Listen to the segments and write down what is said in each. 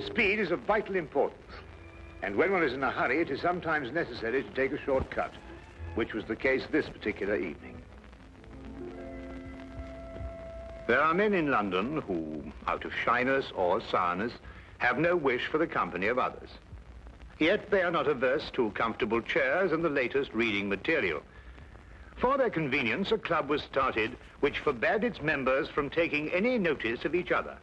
Speed is of vital importance. And when one is in a hurry, it is sometimes necessary to take a shortcut, which was the case this particular evening. There are men in London who, out of shyness or sourness, have no wish for the company of others. Yet they are not averse to comfortable chairs and the latest reading material. For their convenience, a club was started which forbade its members from taking any notice of each other.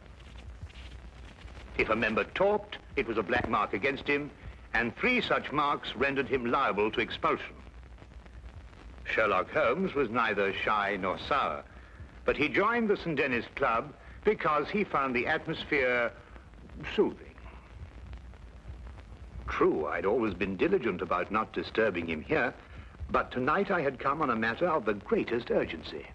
If a member talked, it was a black mark against him, and 3 such marks rendered him liable to expulsion. Sherlock Holmes was neither shy nor sour, but he joined the St. Denis Club because he found the atmosphere soothing. True, I'd always been diligent about not disturbing him here, but tonight I had come on a matter of the greatest urgency.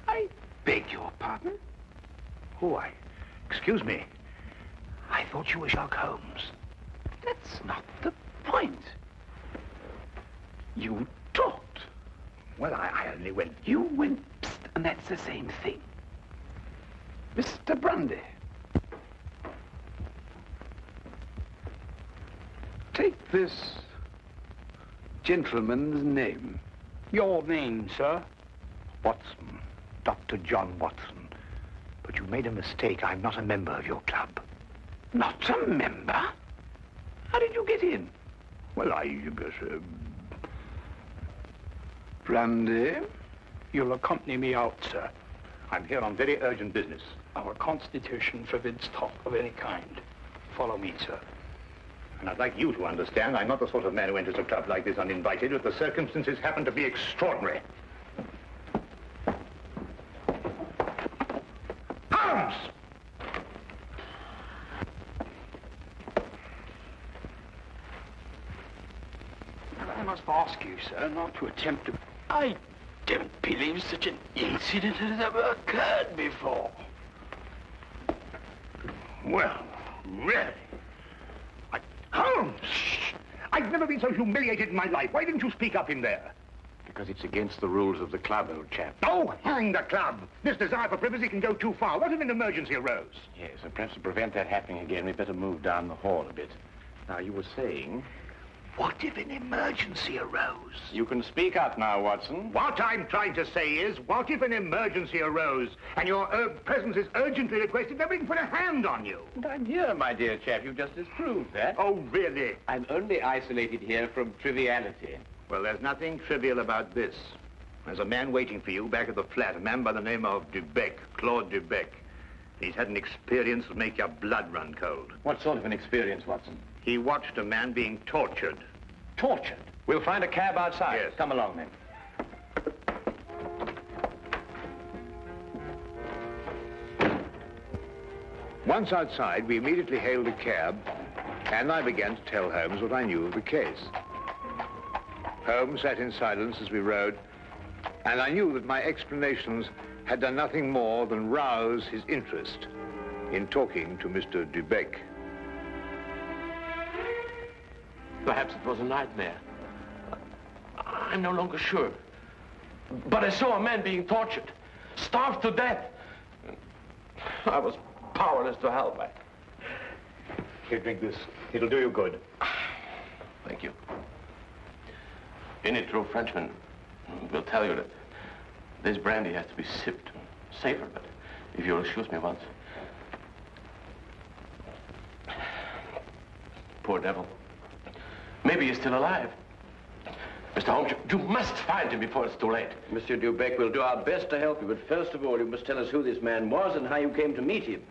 I beg your pardon? Oh, excuse me. I thought you were Sherlock Holmes. That's not the point. You talked. Well, I only went... You went psst, and that's the same thing. Mr. Brundy. Take this gentleman's name. Your name, sir? Watson. Dr. John Watson. But you made a mistake. I'm not a member of your club. Not a member? How did you get in? Well, Brundy? You'll accompany me out, sir. I'm here on very urgent business. Our constitution forbids talk of any kind. Follow me, sir. And I'd like you to understand I'm not the sort of man who enters a club like this uninvited, but the circumstances happen to be extraordinary. Holmes! I must ask you, sir, not to attempt to... I don't believe such an incident has ever occurred before. Well, really? Holmes! I've never been so humiliated in my life. Why didn't you speak up in there? Because it's against the rules of the club, old chap. Oh, hang the club! This desire for privacy can go too far. What if an emergency arose? Yes, and perhaps to prevent that happening again, we'd better move down the hall a bit. Now, you were saying... What if an emergency arose? You can speak up now, Watson. What I'm trying to say is, what if an emergency arose and your presence is urgently requested? Nobody can put a hand on you. And I'm here, my dear chap. You just disproved that. Oh, really? I'm only isolated here from triviality. Well, there's nothing trivial about this. There's a man waiting for you back at the flat, a man by the name of Dubec, Claude Dubec. He's had an experience that make your blood run cold. What sort of an experience, Watson? He watched a man being tortured. Tortured? We'll find a cab outside. Yes. Come along, then. Once outside, we immediately hailed a cab, and I began to tell Holmes what I knew of the case. Holmes sat in silence as we rode, and I knew that my explanations had done nothing more than rouse his interest in talking to Mr. Dubec. Perhaps it was a nightmare. I'm no longer sure. But I saw a man being tortured, starved to death. I was powerless to help. Here, drink this. It'll do you good. Thank you. Any true Frenchman will tell you that this brandy has to be sipped. Safer, but if you'll excuse me once. Poor devil. Maybe he's still alive. Mr. Holmes, you must find him before it's too late. Monsieur Dubec, we'll do our best to help you, but first of all, you must tell us who this man was and how you came to meet him.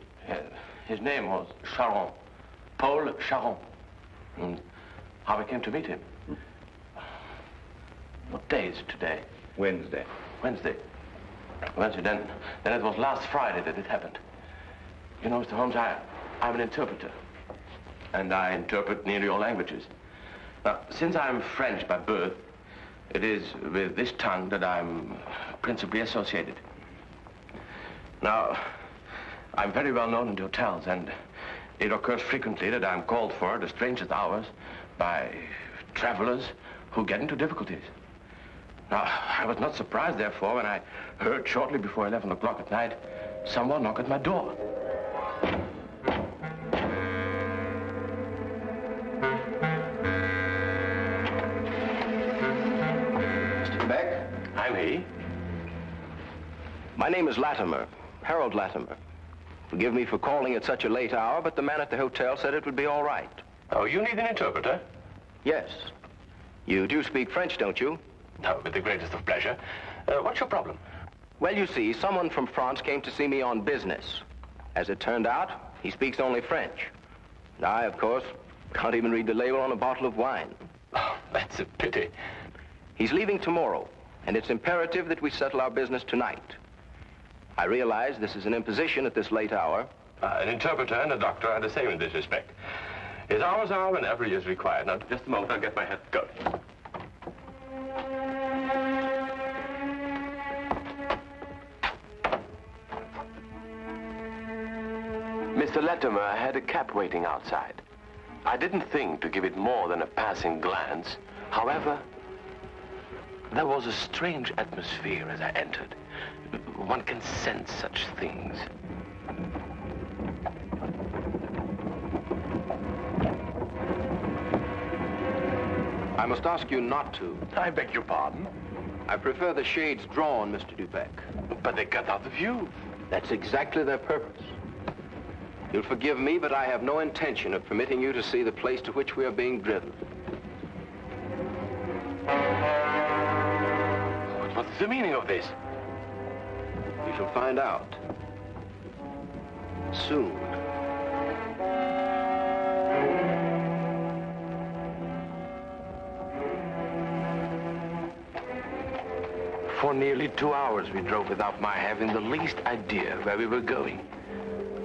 His name was Charon. Paul Charon. And how we came to meet him. What day is it today? Wednesday. Wednesday. Then it was last Friday that it happened. You know, Mr. Holmes, I'm an interpreter. And I interpret nearly all languages. Now, since I'm French by birth, it is with this tongue that I'm principally associated. Now, I'm very well known in the hotels, and it occurs frequently that I'm called for at the strangest hours by travelers who get into difficulties. Now, I was not surprised, therefore, when I heard shortly before 11 o'clock at night someone knock at my door. Mr. Dubec? I'm he. My name is Lattimer, Harold Lattimer. Forgive me for calling at such a late hour, but the man at the hotel said it would be all right. Oh, you need an interpreter? Yes. You do speak French, don't you? No, with the greatest of pleasure. What's your problem? Well, you see, someone from France came to see me on business. As it turned out, he speaks only French. And I, of course, can't even read the label on a bottle of wine. Oh, that's a pity. He's leaving tomorrow, and it's imperative that we settle our business tonight. I realize this is an imposition at this late hour. An interpreter and a doctor are the same in this respect. His hours are whenever he is required. Now, just a moment, I'll get my hat. Go. Mr. Lattimer had a cab waiting outside. I didn't think to give it more than a passing glance. However, there was a strange atmosphere as I entered. One can sense such things. I must ask you not to. I beg your pardon? I prefer the shades drawn, Mr. Dubec. But they cut out the view. That's exactly their purpose. You'll forgive me, but I have no intention of permitting you to see the place to which we are being driven. What's the meaning of this? You shall find out. Soon. For nearly 2 hours we drove without my having the least idea where we were going.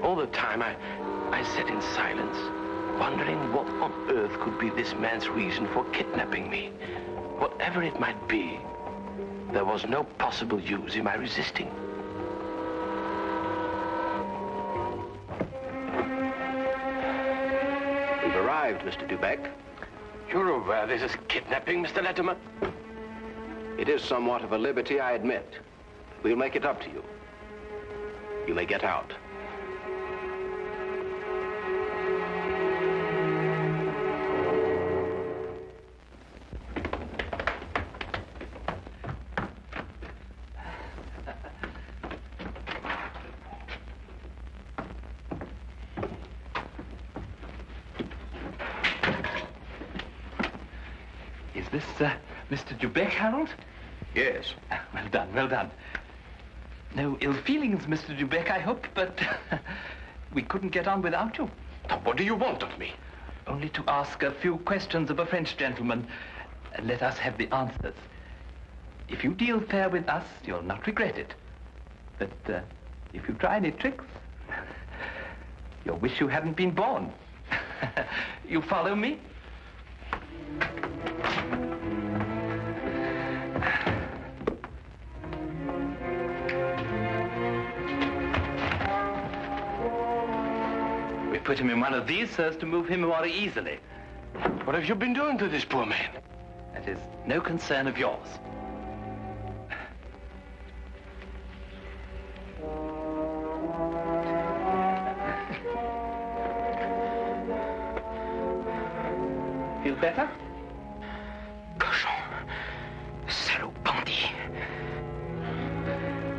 All the time I sat in silence, wondering what on earth could be this man's reason for kidnapping me. Whatever it might be, there was no possible use in my resisting. We've arrived, Mr. Dubec. You're aware this is kidnapping, Mr. Lattimer? It is somewhat of a liberty, I admit. We'll make it up to you. You may get out. Is this, Mr. Dubec, Harold? Yes. Well done, well done. No ill feelings, Mr. Dubec, I hope, but we couldn't get on without you. Now, what do you want of me? Only to ask a few questions of a French gentleman, and let us have the answers. If you deal fair with us, you'll not regret it. But if you try any tricks, you'll wish you hadn't been born. You follow me? We put him in one of these so as to move him more easily. What have you been doing to this poor man? That is no concern of yours. Feel better? Cochon. Salaud bandit.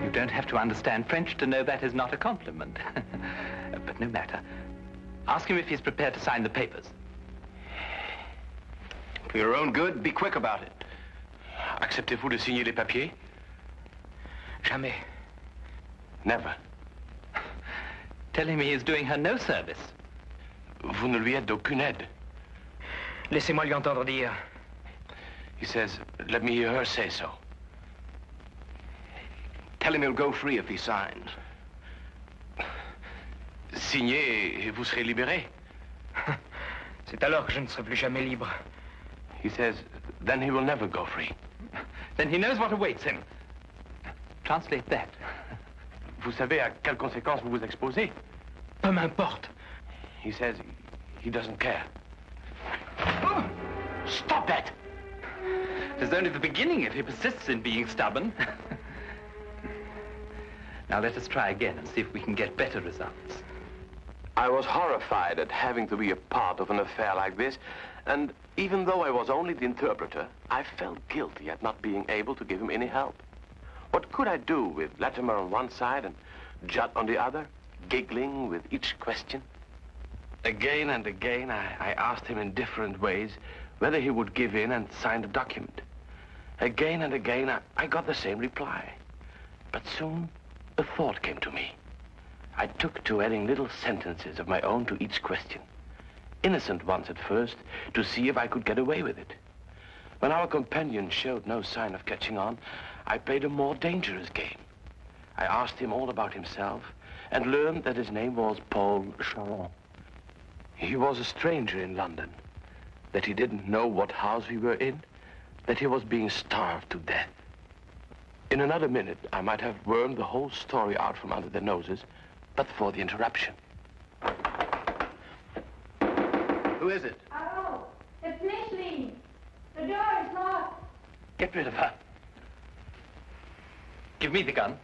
You don't have to understand French to know that is not a compliment. But no matter. Ask him if he's prepared to sign the papers. For your own good, be quick about it. Acceptez-vous de signer les papiers? Jamais. Never. Tell him he is doing her no service. Vous ne lui êtes d'aucune aide. Laissez-moi lui entendre dire. He says, let me hear her say so. Tell him he'll go free if he signs. Signez et vous serez libéré. C'est alors que je ne serai plus jamais libre. He says, then he will never go free. Then he knows what awaits him. Translate that. Vous savez à quelles conséquences vous vous exposez? Peu m'importe. He says he doesn't care. Stop that! It is only the beginning if he persists in being stubborn. Now let us try again and see if we can get better results. I was horrified at having to be a part of an affair like this, and even though I was only the interpreter, I felt guilty at not being able to give him any help. What could I do with Lattimer on one side and Judd on the other, giggling with each question? Again and again, I asked him in different ways whether he would give in and sign the document. Again and again, I got the same reply. But soon, a thought came to me. I took to adding little sentences of my own to each question. Innocent ones at first, to see if I could get away with it. When our companion showed no sign of catching on, I played a more dangerous game. I asked him all about himself and learned that his name was Paul Charon. He was a stranger in London, that he didn't know what house we were in, that he was being starved to death. In another minute, I might have wormed the whole story out from under their noses, but for the interruption. Who is it? Oh, it's Micheline. The door is locked. Get rid of her. Give me the gun.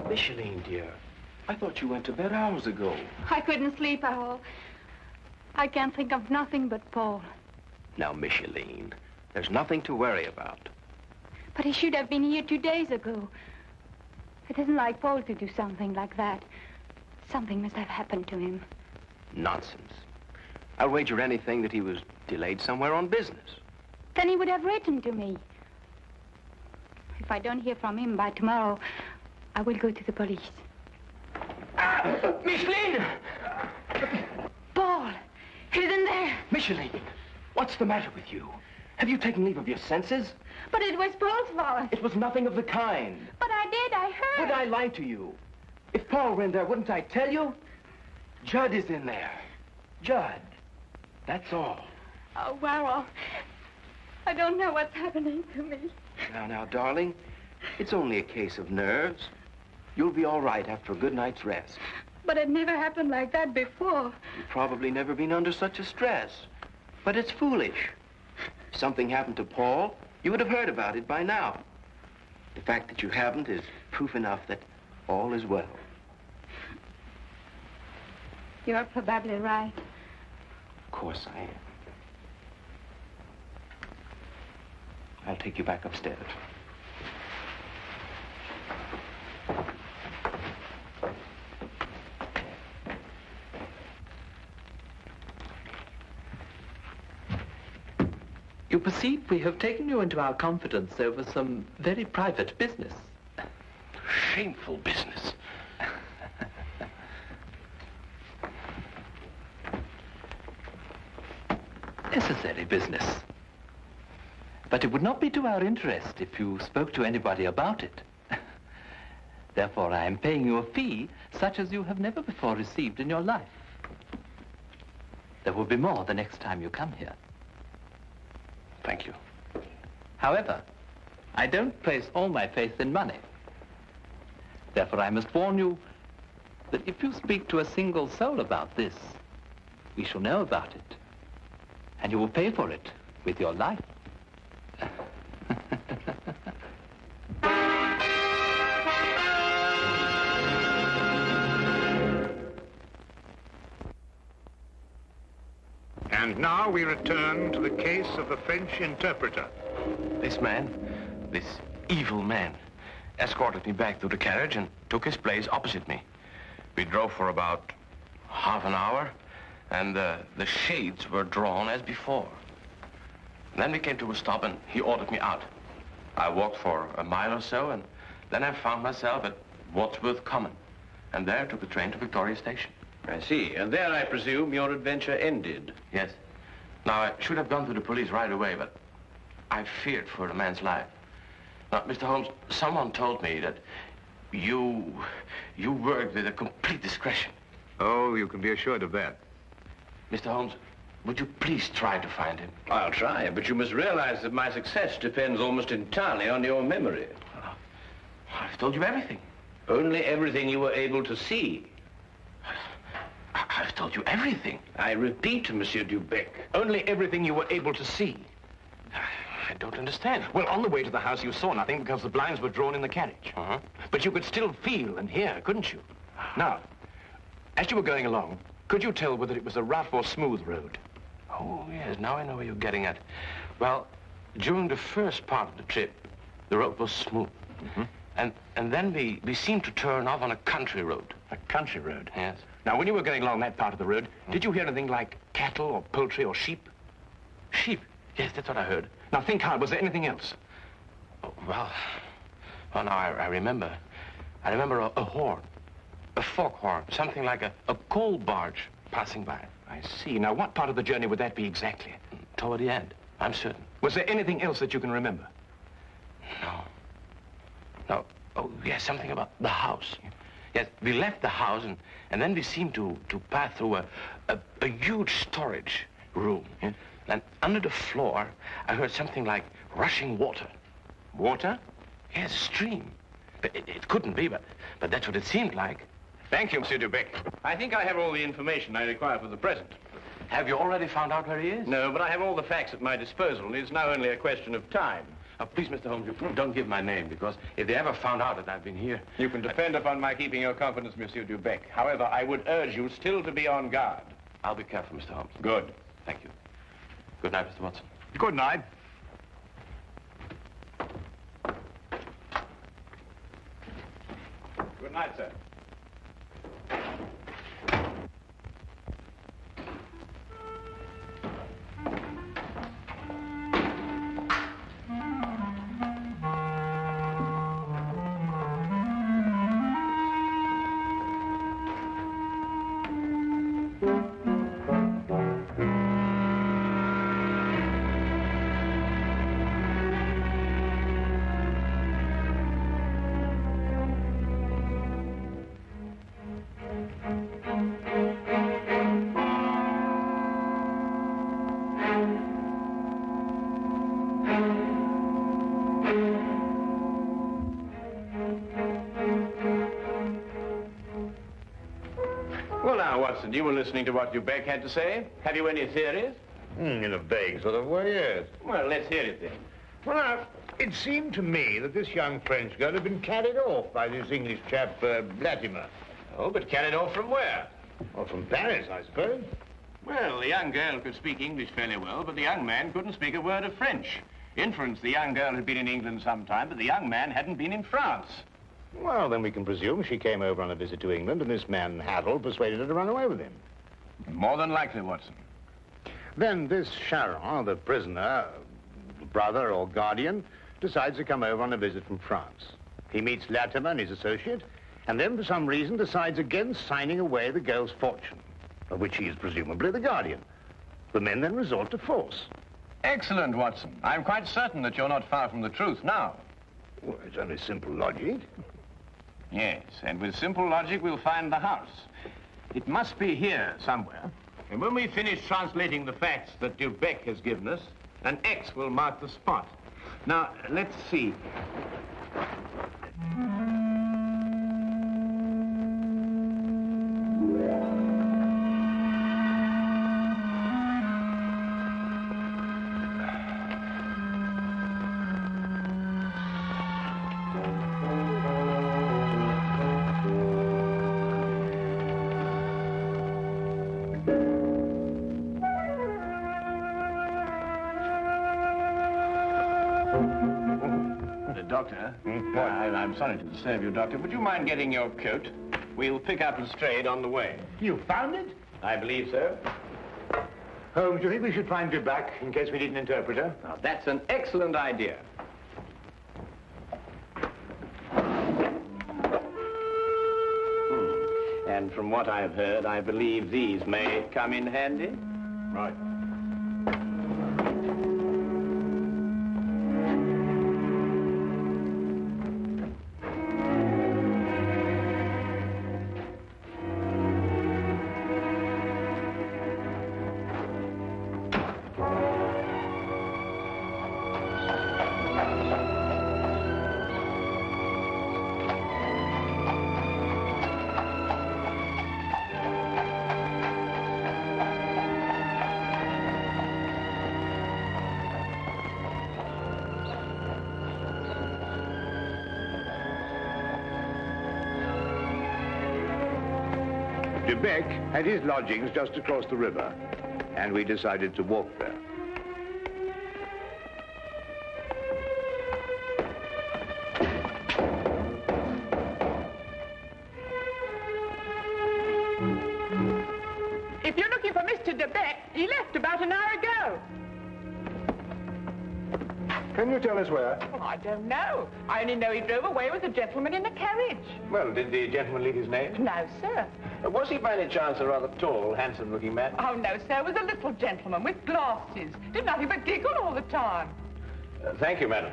Micheline, dear, I thought you went to bed hours ago. I couldn't sleep at all. I can't think of nothing but Paul. Now, Micheline, there's nothing to worry about. But he should have been here 2 days ago. It isn't like Paul to do something like that. Something must have happened to him. Nonsense. I'll wager anything that he was delayed somewhere on business. Then he would have written to me. If I don't hear from him by tomorrow, I will go to the police. Micheline! Paul! He's in there! Micheline, what's the matter with you? Have you taken leave of your senses? But it was Paul's fault. It was nothing of the kind. But I did, I heard. Would I lie to you? If Paul were in there, wouldn't I tell you? Judd is in there. Judd. That's all. Oh, well, I don't know what's happening to me. Now, darling, it's only a case of nerves. You'll be all right after a good night's rest. But it never happened like that before. You've probably never been under such a stress. But it's foolish. If something happened to Paul, you would have heard about it by now. The fact that you haven't is proof enough that all is well. You're probably right. Of course I am. I'll take you back upstairs. You perceive we have taken you into our confidence over some very private business. Shameful business. Necessary business. But it would not be to our interest if you spoke to anybody about it. Therefore, I am paying you a fee such as you have never before received in your life. There will be more the next time you come here. Thank you. However, I don't place all my faith in money. Therefore, I must warn you that if you speak to a single soul about this, we shall know about it. And you will pay for it with your life. And now we return to the case of the French interpreter. This man, this evil man, escorted me back to the carriage and took his place opposite me. We drove for about half an hour, and the shades were drawn as before. Then we came to a stop, and he ordered me out. I walked for a mile or so, and then I found myself at Wadsworth Common, and there took the train to Victoria Station. I see. And there, I presume, your adventure ended. Yes. Now, I should have gone to the police right away, but I feared for the man's life. Now, Mr. Holmes, someone told me that you worked with a complete discretion. Oh, you can be assured of that. Mr. Holmes, would you please try to find him? I'll try, but you must realize that my success depends almost entirely on your memory. I've told you everything. Only everything you were able to see. I've told you everything. I repeat, Monsieur Dubec. Only everything you were able to see. I don't understand. Well, on the way to the house, you saw nothing because the blinds were drawn in the carriage. Uh-huh. But you could still feel and hear, couldn't you? Now, as you were going along, could you tell whether it was a rough or smooth road? Oh, yes, now I know where you're getting at. Well, during the first part of the trip, the road was smooth. Mm-hmm. And then we seemed to turn off on a country road. A country road? Yes. Now, when you were going along that part of the road, did you hear anything like cattle or poultry or sheep? Sheep? Yes, that's what I heard. Now, think hard. Was there anything else? Oh, well, now I remember. I remember a horn, a foghorn, something like a coal barge passing by. I see. Now, what part of the journey would that be exactly? Toward the end, I'm certain. Was there anything else that you can remember? No. No. Oh, yes, something about the house. Yes, we left the house, and then we seemed to pass through a huge storage room. Yeah. And under the floor, I heard something like rushing water. Water? Yes, a stream. But it couldn't be, but that's what it seemed like. Thank you, Monsieur Dubec. I think I have all the information I require for the present. Have you already found out where he is? No, but I have all the facts at my disposal. It's now only a question of time. Please, Mr. Holmes, you don't give my name, because if they ever found out that I've been here... You can depend upon my keeping your confidence, Monsieur Dubec. However, I would urge you still to be on guard. I'll be careful, Mr. Holmes. Good. Thank you. Good night, Mr. Watson. Good night. Good night, sir. Watson, you were listening to what Dubec had to say. Have you any theories? In a vague sort of way, yes. Well, let's hear it then. Well, now, it seemed to me that this young French girl had been carried off by this English chap, Lattimer. Oh, but carried off from where? Well, from Paris, I suppose. Well, the young girl could speak English fairly well, but the young man couldn't speak a word of French. Inference, the young girl had been in England some time, but the young man hadn't been in France. Well, then we can presume she came over on a visit to England, and this man, Harold, persuaded her to run away with him. More than likely, Watson. Then this Charon, the prisoner, brother or guardian, decides to come over on a visit from France. He meets Lattimer and his associate, and then for some reason decides against signing away the girl's fortune, of which he is presumably the guardian. The men then resort to force. Excellent, Watson. I'm quite certain that you're not far from the truth now. Well, it's only simple logic. Yes, and with simple logic, we'll find the house. It must be here somewhere. And when we finish translating the facts that Dubec has given us, an X will mark the spot. Now, let's see. Doctor, I'm sorry to disturb you, Doctor. Would you mind getting your coat? We'll pick up Lestrade on the way. You found it? I believe so. Holmes, do you think we should find Dubec in case we need an interpreter? Now, that's an excellent idea. And from what I've heard, I believe these may come in handy. Right. Dubec had his lodgings just across the river, and we decided to walk there. If you're looking for Mr. Dubec, he left about an hour ago. Can you tell us where? Oh, I don't know. I only know he drove away with a gentleman in a carriage. Well, did the gentleman leave his name? No, sir. Was he by any chance a rather tall, handsome-looking man? Oh, no, sir. It was a little gentleman with glasses. Did nothing but giggle all the time. Thank you, madam.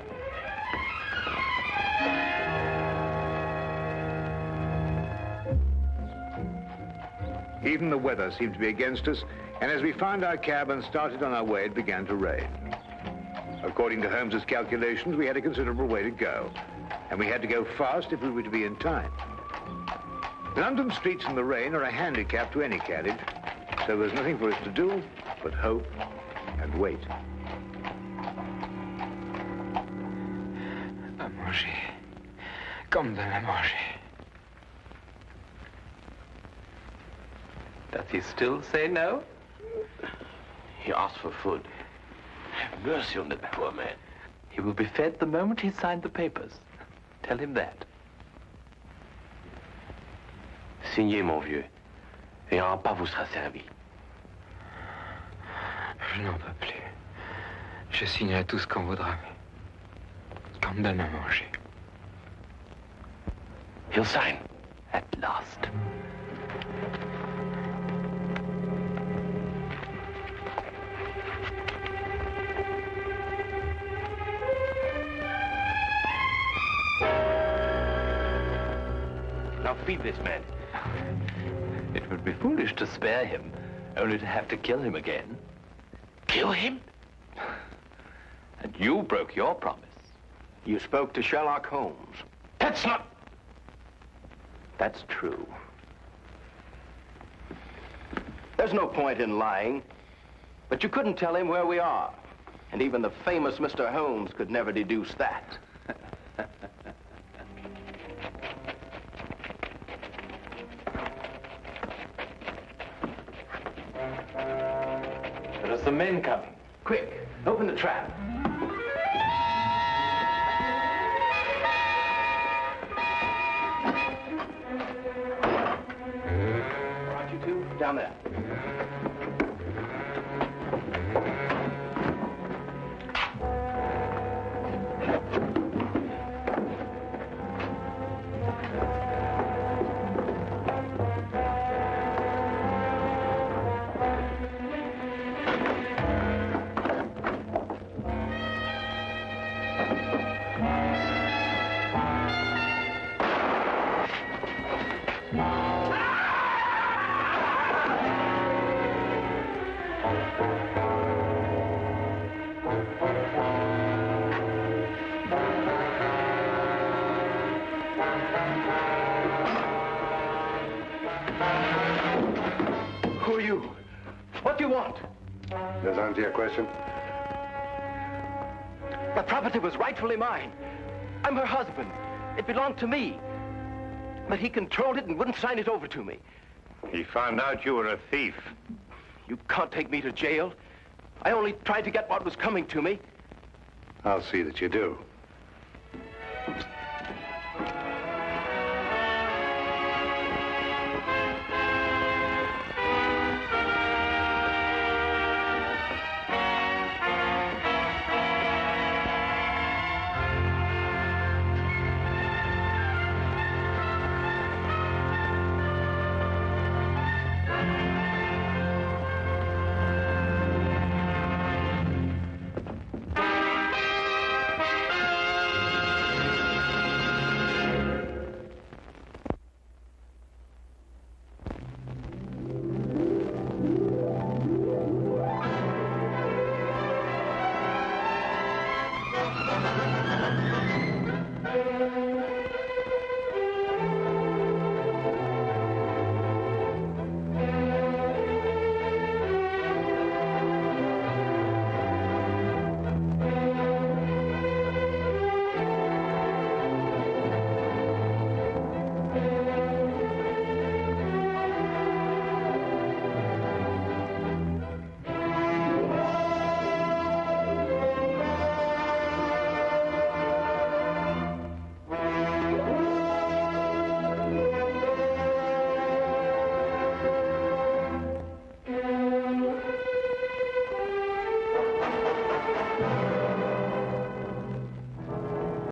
Even the weather seemed to be against us, and as we found our cab and started on our way, it began to rain. According to Holmes's calculations, we had a considerable way to go, and we had to go fast if we were to be in time. London streets in the rain are a handicap to any carriage, so there's nothing for us to do but hope and wait. À manger. Comme donne à manger. Does he still say no? He asked for food. Have mercy on that poor man. He will be fed the moment he's signed the papers. Tell him that. Signez, mon vieux, et un repas vous sera servi. Je n'en peux plus. Je signerai tout ce qu'on voudra. Qu'on me donne à manger. He'll sign. At last. Now feed this man. It would be foolish to spare him, only to have to kill him again. Kill him? And you broke your promise. You spoke to Sherlock Holmes. That's not... That's true. There's no point in lying, but you couldn't tell him where we are. And even the famous Mr. Holmes could never deduce that. There's the men coming. Quick, open the trap. Right, you two, down there. Who are you? What do you want? Does that answer your question? The property was rightfully mine. I'm her husband. It belonged to me. But he controlled it and wouldn't sign it over to me. He found out you were a thief. You can't take me to jail. I only tried to get what was coming to me. I'll see that you do.